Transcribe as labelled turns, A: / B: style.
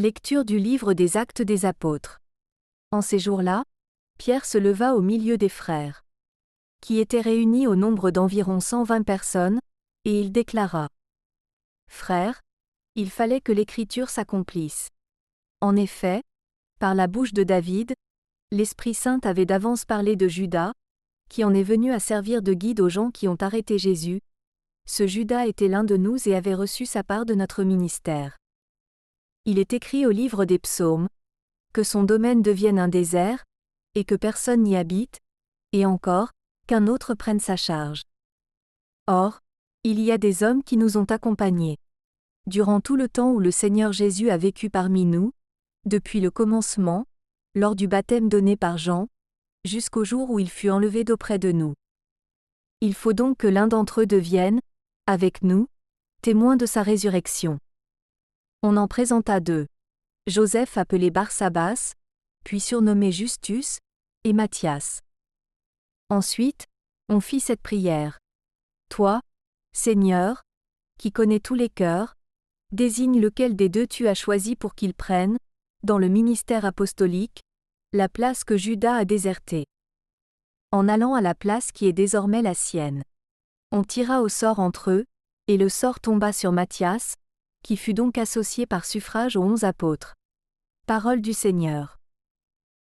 A: Lecture du livre des Actes des Apôtres. En ces jours-là, Pierre se leva au milieu des frères, qui étaient réunis au nombre d'environ 120 personnes, et il déclara : Frères, il fallait que l'Écriture s'accomplisse. En effet, par la bouche de David, l'Esprit Saint avait d'avance parlé de Judas, qui en est venu à servir de guide aux gens qui ont arrêté Jésus. Ce Judas était l'un de nous et avait reçu sa part de notre ministère. Il est écrit au livre des Psaumes, que son domaine devienne un désert, et que personne n'y habite, et encore, qu'un autre prenne sa charge. Or, il y a des hommes qui nous ont accompagnés. Durant tout le temps où le Seigneur Jésus a vécu parmi nous, depuis le commencement, lors du baptême donné par Jean, jusqu'au jour où il fut enlevé d'auprès de nous. Il faut donc que l'un d'entre eux devienne, avec nous, témoin de sa résurrection. On en présenta deux. Joseph appelé Barsabas, puis surnommé Justus, et Matthias. Ensuite, on fit cette prière. Toi, Seigneur, qui connais tous les cœurs, désigne lequel des deux tu as choisi pour qu'il prenne, dans le ministère apostolique, la place que Judas a désertée. En allant à la place qui est désormais la sienne. On tira au sort entre eux, et le sort tomba sur Matthias, qui fut donc associé par suffrage aux 11 apôtres. Parole du Seigneur.